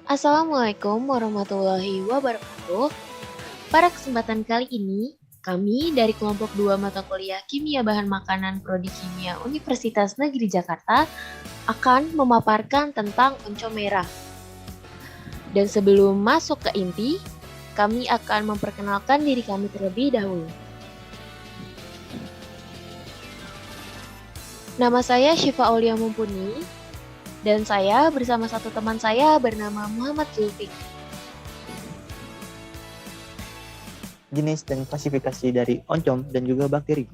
Assalamualaikum warahmatullahi wabarakatuh. Pada kesempatan kali ini, kami dari kelompok 2 mata kuliah Kimia Bahan Makanan Prodi Kimia Universitas Negeri Jakarta akan memaparkan tentang oncom merah. Dan sebelum masuk ke inti, kami akan memperkenalkan diri kami terlebih dahulu. Nama saya Syifa Aulia Mumpuni, dan saya bersama satu teman saya bernama Muhammad Zulfik. Jenis dan klasifikasi dari oncom dan juga bakteri.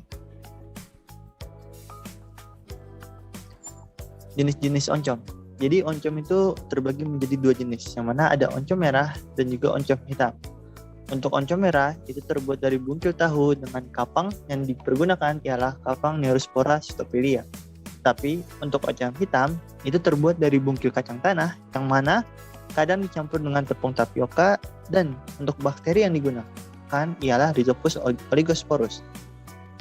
Jenis-jenis oncom. Jadi oncom itu terbagi menjadi dua jenis, yang mana ada oncom merah dan juga oncom hitam. Untuk oncom merah itu terbuat dari bungkil tahu dengan kapang yang dipergunakan ialah kapang Neurospora cystopelia. Tapi untuk oncom hitam itu terbuat dari bungkil kacang tanah yang mana kadang dicampur dengan tepung tapioka, dan untuk bakteri yang digunakan ialah Rhizopus oligosporus.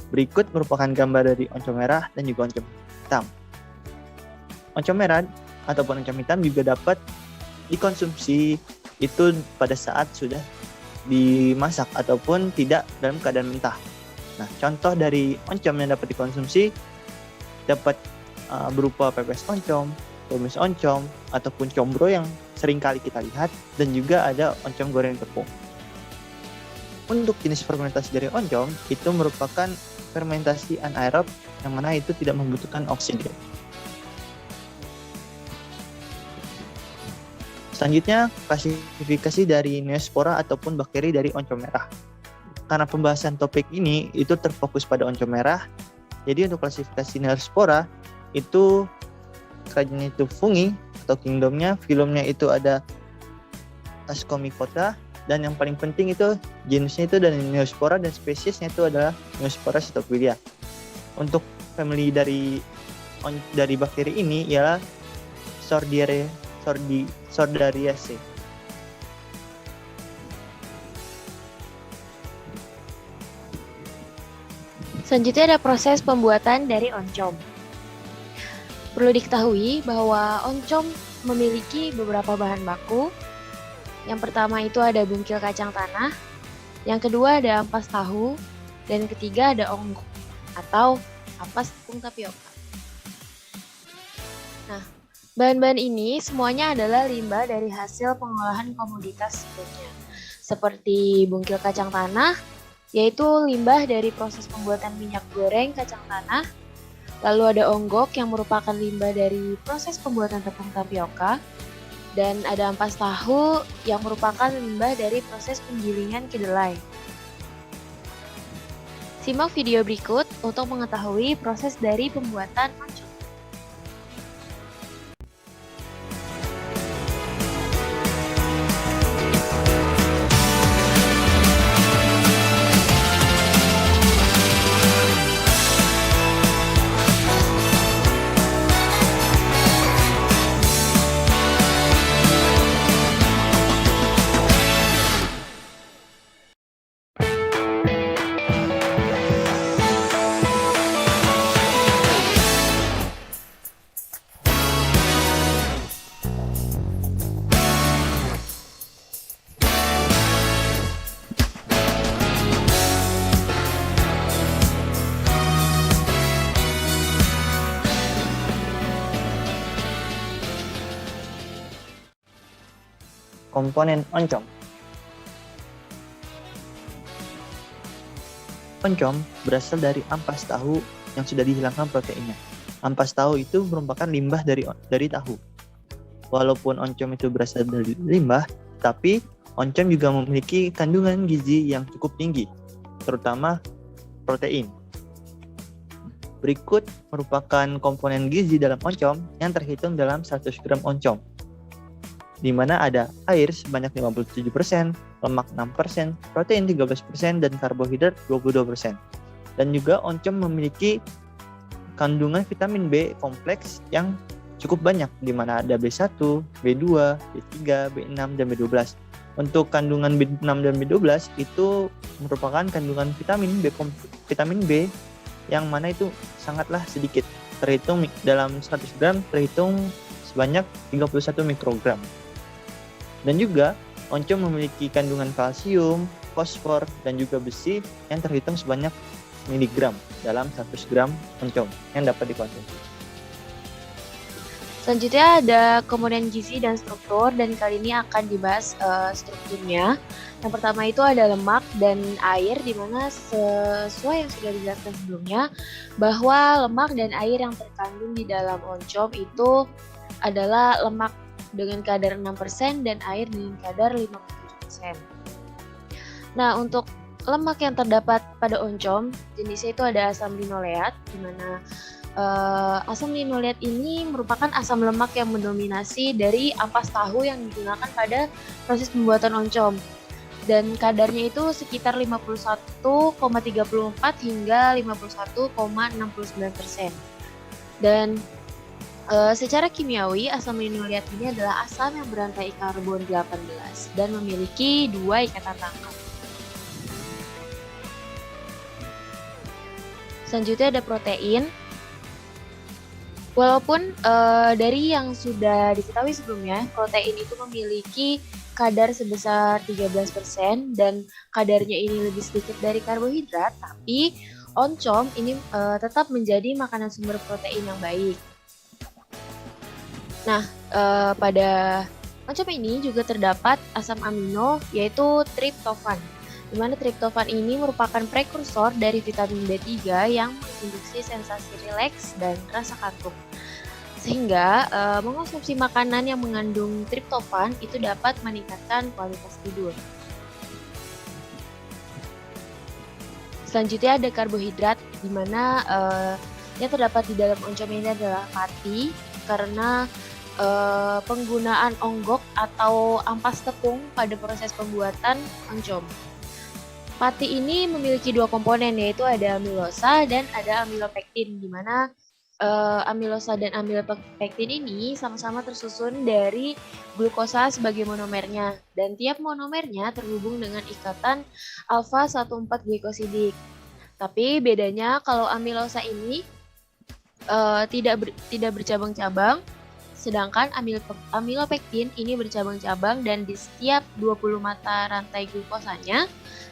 Berikut merupakan gambar dari oncom merah dan juga oncom hitam. Oncom merah ataupun oncom hitam juga dapat dikonsumsi itu pada saat sudah dimasak ataupun tidak dalam keadaan mentah. Nah, contoh dari oncom yang dapat dikonsumsi dapat berupa pepes oncom, tumis oncom, ataupun combro yang sering kali kita lihat, dan juga ada oncom goreng tepung. Untuk jenis fermentasi dari oncom, itu merupakan fermentasi anaerob yang mana itu tidak membutuhkan oksigen. Selanjutnya, klasifikasi dari Neospora ataupun bakteri dari oncom merah. Karena pembahasan topik ini itu terfokus pada oncom merah, jadi untuk klasifikasi Neospora itu kerajaannya itu fungi atau kingdomnya, filumnya itu ada Ascomycota, dan yang paling penting itu jenisnya itu dari Neospora dan spesiesnya itu adalah Neospora cystopelia. Untuk family dari bakteri ini ialah Sordariaceae. Selanjutnya ada proses pembuatan dari oncom. Perlu diketahui bahwa oncom memiliki beberapa bahan baku. Yang pertama itu ada bungkil kacang tanah, yang kedua ada ampas tahu, dan ketiga ada onggok atau ampas tepung tapioka. Nah, bahan-bahan ini semuanya adalah limbah dari hasil pengolahan komoditas sebelumnya, seperti bungkil kacang tanah, yaitu limbah dari proses pembuatan minyak goreng kacang tanah. Lalu ada onggok yang merupakan limbah dari proses pembuatan tepung tapioka. Dan ada ampas tahu yang merupakan limbah dari proses penggilingan kedelai. Simak video berikut untuk mengetahui proses dari pembuatan oncom. Komponen oncom. Oncom berasal dari ampas tahu yang sudah dihilangkan proteinnya. Ampas tahu itu merupakan limbah dari tahu. Walaupun oncom itu berasal dari limbah, tapi oncom juga memiliki kandungan gizi yang cukup tinggi, terutama protein. Berikut merupakan komponen gizi dalam oncom yang terhitung dalam 100 gram oncom, di mana ada air sebanyak 57%, lemak 6%, protein 13%, dan karbohidrat 22%. Dan juga oncom memiliki kandungan vitamin B kompleks yang cukup banyak, di mana ada B1, B2, B3, B6, dan B12. Untuk kandungan B6 dan B12 itu merupakan kandungan vitamin B yang mana itu sangatlah sedikit. Terhitung dalam 100 gram terhitung sebanyak 31 mikrogram. Dan juga oncom memiliki kandungan kalsium, fosfor, dan juga besi yang terhitung sebanyak miligram dalam 100 gram oncom yang dapat dikonsumsi. Selanjutnya ada komponen gizi dan struktur, dan kali ini akan dibahas strukturnya. Yang pertama itu ada lemak dan air, di mana sesuai yang sudah dijelaskan sebelumnya, bahwa lemak dan air yang terkandung di dalam oncom itu adalah lemak dengan kadar 6% dan air dengan kadar 57%. Nah, untuk lemak yang terdapat pada oncom, jenisnya itu ada asam linoleat, di mana asam linoleat ini merupakan asam lemak yang mendominasi dari ampas tahu yang digunakan pada proses pembuatan oncom. Dan kadarnya itu sekitar 51,34 hingga 51,69%. Dan secara kimiawi, asam linoleat ini adalah asam yang berantai karbon 18 dan memiliki 2 ikatan tangkap. Selanjutnya ada protein. Walaupun dari yang sudah diketahui sebelumnya, protein itu memiliki kadar sebesar 13% dan kadarnya ini lebih sedikit dari karbohidrat, tapi oncom ini tetap menjadi makanan sumber protein yang baik. Nah, pada oncom ini juga terdapat asam amino, yaitu triptofan, di mana triptofan ini merupakan prekursor dari vitamin B3 yang menginduksi sensasi rileks dan rasa kantuk. Sehingga mengonsumsi makanan yang mengandung triptofan itu dapat meningkatkan kualitas tidur. Selanjutnya ada karbohidrat, di mana yang terdapat di dalam oncom ini adalah pati, karena penggunaan onggok atau ampas tepung pada proses pembuatan oncom. Pati ini memiliki 2 komponen, yaitu ada amilosa dan ada amilopektin, di mana amilosa dan amilopektin ini sama-sama tersusun dari glukosa sebagai monomernya, dan tiap monomernya terhubung dengan ikatan alfa 14 glikosidik. Tapi bedanya kalau amilosa ini tidak bercabang-cabang, sedangkan amilopektin ini bercabang-cabang, dan di setiap 20 mata rantai glukosanya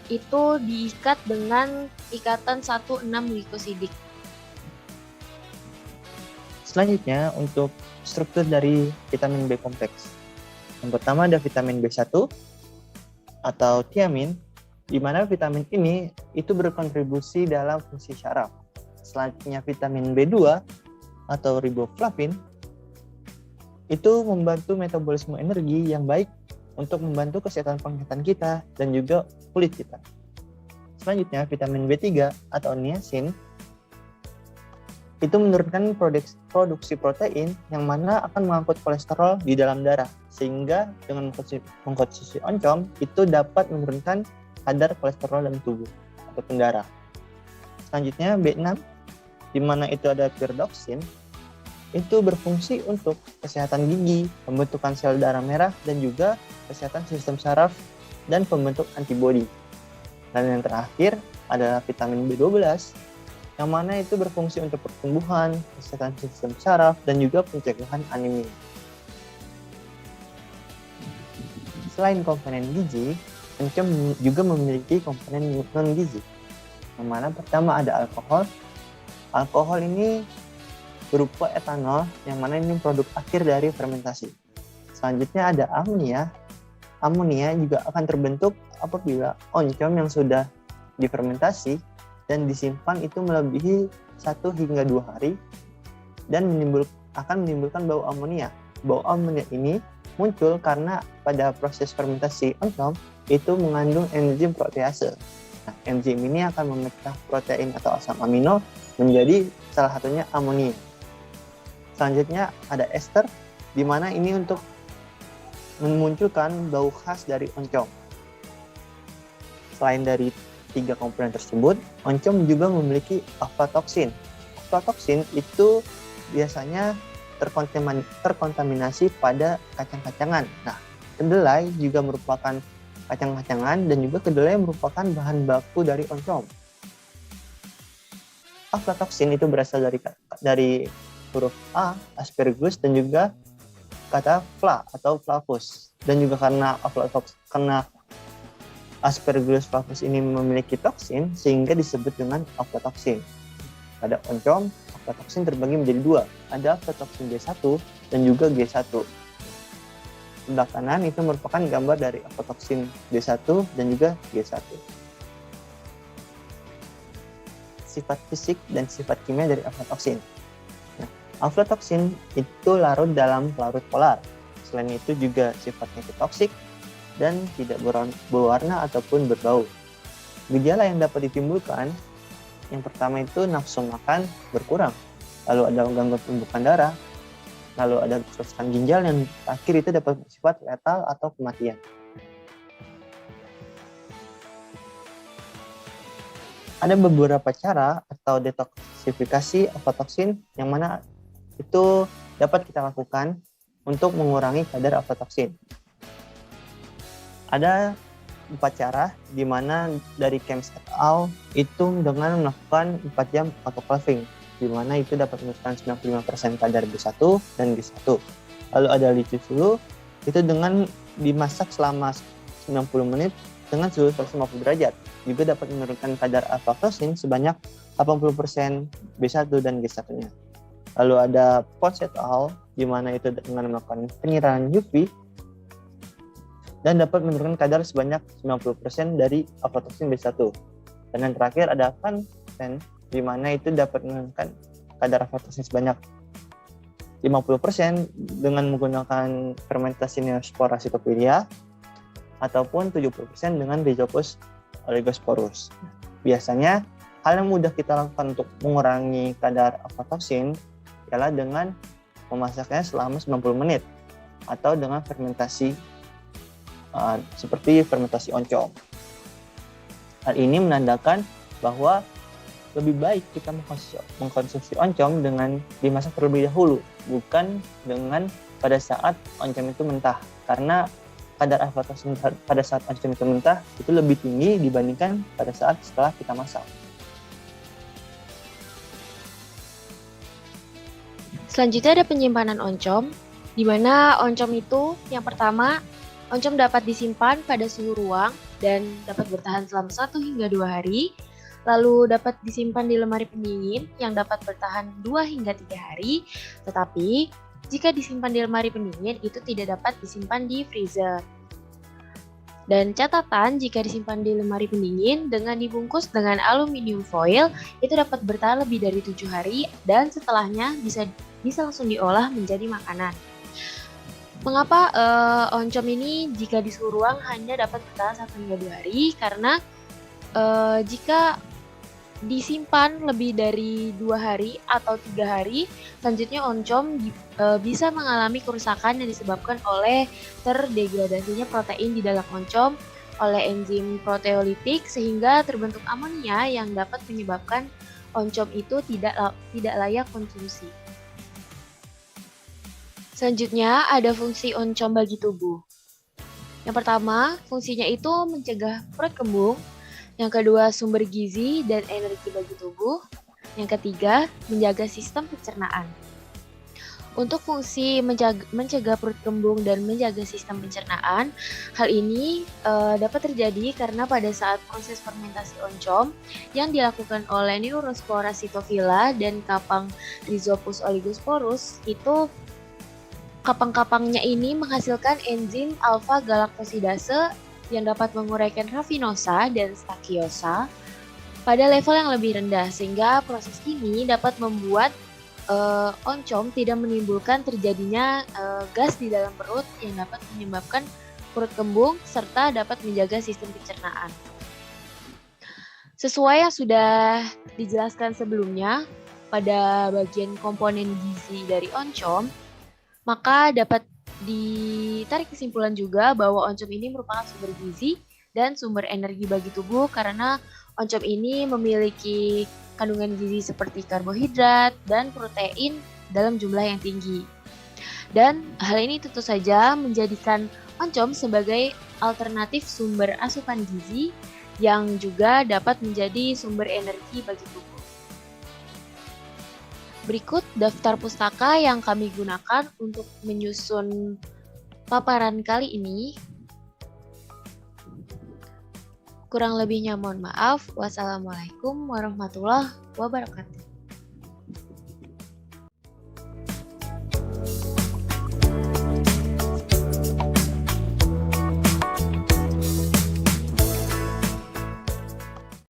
itu diikat dengan ikatan 16 glikosidik. Selanjutnya untuk struktur dari vitamin B kompleks. Yang pertama ada vitamin B1 atau thiamin, di mana vitamin ini itu berkontribusi dalam fungsi syaraf. Selanjutnya vitamin B2 atau riboflavin itu membantu metabolisme energi yang baik untuk membantu kesehatan penglihatan kita dan juga kulit kita. Selanjutnya vitamin B3 atau niacin itu menurunkan produksi protein yang mana akan mengangkut kolesterol di dalam darah, sehingga dengan mengkonsumsi oncom itu dapat menurunkan kadar kolesterol dalam tubuh ataupun darah. Selanjutnya B6, di mana itu ada pyridoxine, itu berfungsi untuk kesehatan gigi, pembentukan sel darah merah, dan juga kesehatan sistem saraf dan pembentuk antibodi. Dan yang terakhir adalah vitamin B12, yang mana itu berfungsi untuk pertumbuhan, kesehatan sistem saraf, dan juga pencegahan anemia. Selain komponen gizi, oncom juga memiliki komponen non-gizi, yang mana pertama ada alkohol. Alkohol ini berupa etanol, yang mana ini produk akhir dari fermentasi. Selanjutnya ada amonia. Amonia juga akan terbentuk apabila oncom yang sudah difermentasi dan disimpan itu melebihi 1 hingga 2 hari dan akan menimbulkan bau amonia. Bau amonia ini muncul karena pada proses fermentasi oncom itu mengandung enzim protease. Nah, enzim ini akan memecah protein atau asam amino menjadi salah satunya amonia. Selanjutnya ada ester, di mana ini untuk memunculkan bau khas dari oncom. Selain dari 3 komponen tersebut, oncom juga memiliki aflatoksin. Aflatoksin itu biasanya terkontaminasi pada kacang-kacangan. Nah, kedelai juga merupakan kacang-kacangan dan juga kedelai merupakan bahan baku dari oncom. Aflatoksin itu berasal dari huruf A, asparagus, dan juga kata fla atau flavus. dan juga karena Aspergillus flavus ini memiliki toksin sehingga disebut dengan aflatoksin. Pada oncom, aflatoksin terbagi menjadi dua, ada aflatoksin B1 dan juga G1. Sebelah kanan itu merupakan gambar dari aflatoksin B1 dan juga G1. Sifat fisik dan sifat kimia dari aflatoksin. Nah, aflatoksin itu larut dalam pelarut polar. Selain itu juga sifatnya itu toksik dan tidak berwarna ataupun berbau. Gejala yang dapat ditimbulkan, yang pertama itu nafsu makan berkurang, lalu ada gangguan pembukaan darah, lalu ada kerusakan ginjal, yang terakhir itu dapat bersifat letal atau kematian. Ada beberapa cara atau detoksifikasi aflatoksin yang mana itu dapat kita lakukan untuk mengurangi kadar aflatoksin. Ada 4 cara di mana dari Kems et al. Itu dengan melakukan 4 jam autoclaving, di mana itu dapat menurunkan 95% kadar B1 dan G1. Lalu ada Licu itu dengan dimasak selama 90 menit dengan suhu 150 derajat, juga dapat menurunkan kadar aflatoksin sebanyak 80% B1 dan G1-nya. Lalu ada Potts et al. Di mana itu dengan melakukan penyiraman UV dan dapat menurunkan kadar sebanyak 90% dari aflatoksin B1. Dan yang terakhir ada Van Ven, di mana itu dapat menurunkan kadar aflatoksin sebanyak 50% dengan menggunakan fermentasi Neospora cytophilia ataupun 70% dengan Rhizopus oligosporus. Biasanya hal yang mudah kita lakukan untuk mengurangi kadar aflatoksin ialah dengan memasaknya selama 90 menit atau dengan fermentasi seperti fermentasi oncom. Hal ini menandakan bahwa lebih baik kita mengkonsumsi oncom dengan dimasak terlebih dahulu, bukan dengan pada saat oncom itu mentah. Karena kadar aflatoksin pada saat oncom itu mentah itu lebih tinggi dibandingkan pada saat setelah kita masak. Selanjutnya ada penyimpanan oncom, di mana oncom itu yang pertama, oncom dapat disimpan pada suhu ruang dan dapat bertahan selama 1 hingga 2 hari. Lalu dapat disimpan di lemari pendingin yang dapat bertahan 2 hingga 3 hari. Tetapi jika disimpan di lemari pendingin itu tidak dapat disimpan di freezer. Dan catatan jika disimpan di lemari pendingin dengan dibungkus dengan aluminium foil itu dapat bertahan lebih dari 7 hari dan setelahnya bisa langsung diolah menjadi makanan. Mengapa oncom ini jika di suhu ruang hanya dapat bertahan 1 hingga 2 hari? Karena jika disimpan lebih dari 2 hari atau 3 hari, selanjutnya oncom bisa mengalami kerusakan yang disebabkan oleh terdegradasinya protein di dalam oncom oleh enzim proteolitik sehingga terbentuk amonia yang dapat menyebabkan oncom itu tidak layak konsumsi. Selanjutnya ada fungsi oncom bagi tubuh. Yang pertama, fungsinya itu mencegah perut kembung. Yang kedua, sumber gizi dan energi bagi tubuh. Yang ketiga, menjaga sistem pencernaan. Untuk fungsi mencegah perut kembung dan menjaga sistem pencernaan, hal ini dapat terjadi karena pada saat proses fermentasi oncom yang dilakukan oleh Neurospora cytophila dan kapang Rhizopus oligosporus itu kapang-kapangnya ini menghasilkan enzim alfa-galaktosidase yang dapat menguraikan rafinosa dan stakiosa pada level yang lebih rendah, sehingga proses ini dapat membuat oncom tidak menimbulkan terjadinya gas di dalam perut yang dapat menyebabkan perut kembung serta dapat menjaga sistem pencernaan. Sesuai yang sudah dijelaskan sebelumnya pada bagian komponen gizi dari oncom, maka dapat ditarik kesimpulan juga bahwa oncom ini merupakan sumber gizi dan sumber energi bagi tubuh karena oncom ini memiliki kandungan gizi seperti karbohidrat dan protein dalam jumlah yang tinggi. Dan hal ini tentu saja menjadikan oncom sebagai alternatif sumber asupan gizi yang juga dapat menjadi sumber energi bagi tubuh. Berikut daftar pustaka yang kami gunakan untuk menyusun paparan kali ini. Kurang lebihnya mohon maaf. Wassalamualaikum warahmatullahi wabarakatuh.